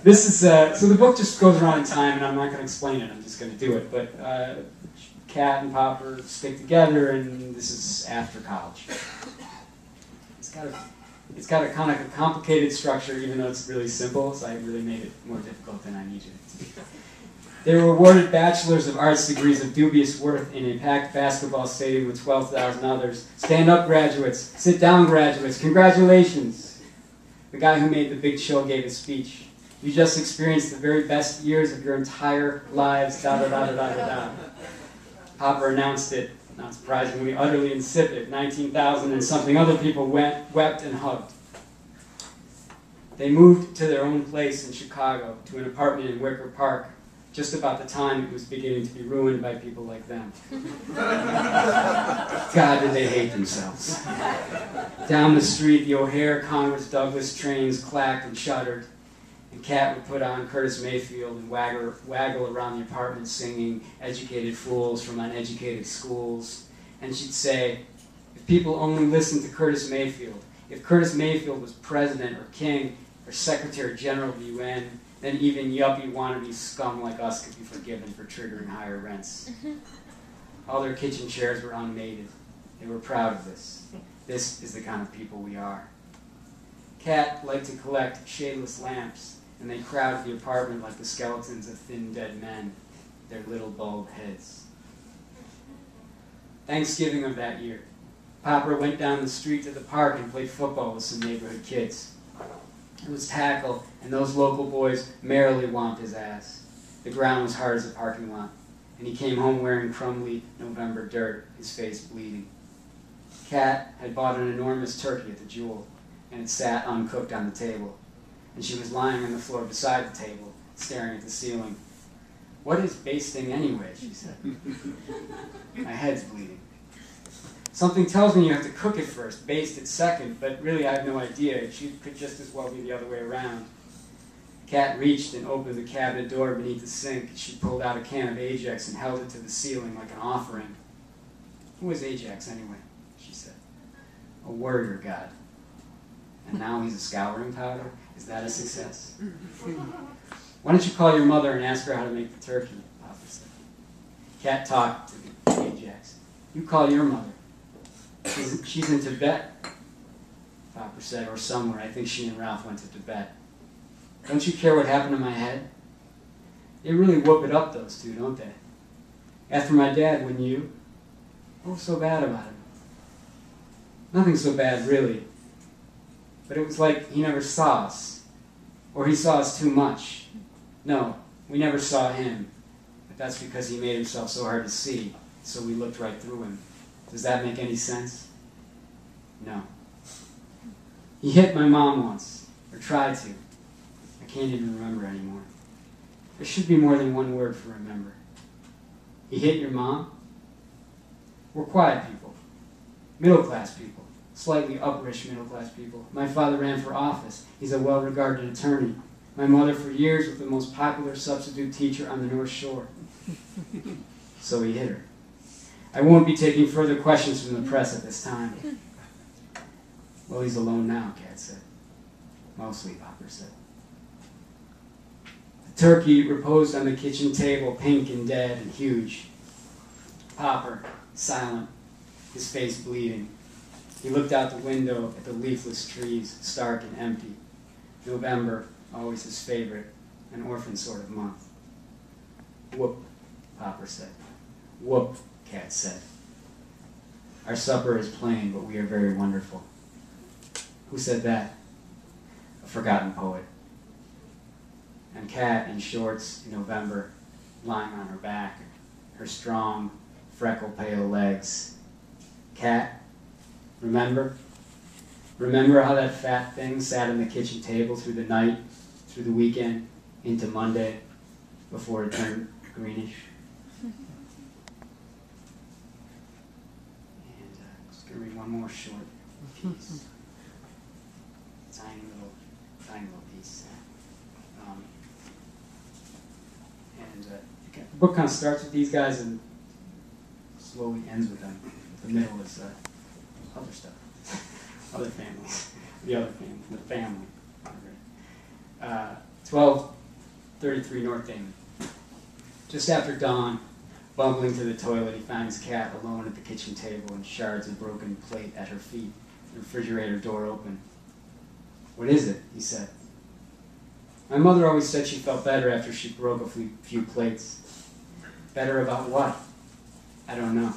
This is, so the book just goes around in time, and I'm not going to explain it, I'm just going to do it. But Cat and Popper stick together, and this is after college. It's got a kind of a complicated structure, even though it's really simple, so I really made it more difficult than I needed it to be. They were awarded Bachelors of Arts degrees of dubious worth in a packed basketball stadium with 12,000 others. Stand up, graduates. Sit down, graduates. Congratulations. The guy who made the big show gave a speech. You just experienced the very best years of your entire lives, da-da-da-da-da-da-da. Popper announced it, not surprisingly, utterly insipid. 19,000 and something other people wept and hugged. They moved to their own place in Chicago, to an apartment in Wicker Park, just about the time it was beginning to be ruined by people like them. God, did they hate themselves. Down the street, the O'Hare, Congress, Douglas trains clacked and shuddered, and Cat would put on Curtis Mayfield and waggle around the apartment singing Educated Fools from Uneducated Schools. And she'd say, if people only listened to Curtis Mayfield, if Curtis Mayfield was president or king or secretary general of the UN, then even yuppie wannabe scum like us could be forgiven for triggering higher rents. All their kitchen chairs were unmated. They were proud of this. This is the kind of people we are. Cat liked to collect shadeless lamps, and they crowded the apartment like the skeletons of thin dead men, their little bald heads. Thanksgiving of that year, Popper went down the street to the park and played football with some neighborhood kids. It was tackle, and those local boys merrily womped his ass. The ground was hard as a parking lot, and he came home wearing crumbly November dirt, his face bleeding. Cat had bought an enormous turkey at the Jewel, and it sat uncooked on the table, and she was lying on the floor beside the table, staring at the ceiling. What is basting anyway, she said. My head's bleeding. Something tells me you have to cook it first, baste it second, but really I have no idea. It could just as well be the other way around. Cat reached and opened the cabinet door beneath the sink. She pulled out a can of Ajax and held it to the ceiling like an offering. Who is Ajax anyway? She said. A warrior god. And now he's a scouring powder? Is that a success? Why don't you call your mother and ask her how to make the turkey? Popper said. Cat talked to Ajax. You call your mother. She's in Tibet, Popper said, or somewhere. I think she and Ralph went to Tibet. Don't you care what happened to my head? They really whoop it up, those two, don't they? After my dad, wouldn't you? What was so bad about him? Nothing so bad, really. But it was like he never saw us. Or he saw us too much. No, we never saw him. But that's because he made himself so hard to see, so we looked right through him. Does that make any sense? No. He hit my mom once, or tried to. I can't even remember anymore. There should be more than one word for remember. He hit your mom? We're quiet people. Middle-class people. Slightly uppish middle-class people. My father ran for office. He's a well-regarded attorney. My mother for years was the most popular substitute teacher on the North Shore. So he hit her. I won't be taking further questions from the press at this time. Well, he's alone now, Cat said. Mostly, Popper said. The turkey reposed on the kitchen table, pink and dead and huge. Popper, silent, his face bleeding. He looked out the window at the leafless trees, stark and empty. November, always his favorite, an orphan sort of month. Whoop, Popper said. Whoop, Cat said. Our supper is plain, but we are very wonderful. Who said that? A forgotten poet. And Cat in shorts in November, lying on her back, her strong, freckle-pale legs. Cat, remember? Remember how that fat thing sat on the kitchen table through the night, through the weekend, into Monday, before it turned greenish? Just going to read one more short piece. Tiny little piece. The book kind of starts with these guys and slowly ends with them. The middle is other stuff, other families, the family. 12 33 North Damon. Just after dawn, bumbling to the toilet, he found his cat alone at the kitchen table and shards of broken plate at her feet, the refrigerator door open. "What is it?" he said. My mother always said she felt better after she broke a few plates. Better about what? I don't know.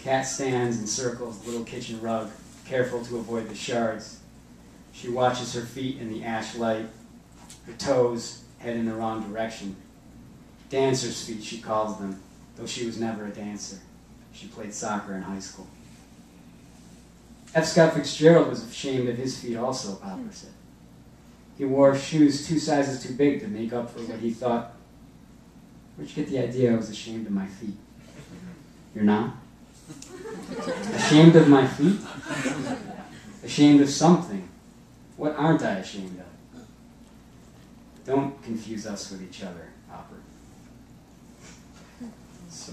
Cat stands and circles the little kitchen rug, careful to avoid the shards. She watches her feet in the ash light. Her toes head in the wrong direction. Dancer's feet, she calls them, though she was never a dancer. She played soccer in high school. F. Scott Fitzgerald was ashamed of his feet also, Papa said. He wore shoes 2 sizes too big to make up for what he thought. Where'd you get the idea I was ashamed of my feet? You're not? Ashamed of my feet? Ashamed of something. What aren't I ashamed of? Don't confuse us with each other, Hopper. So,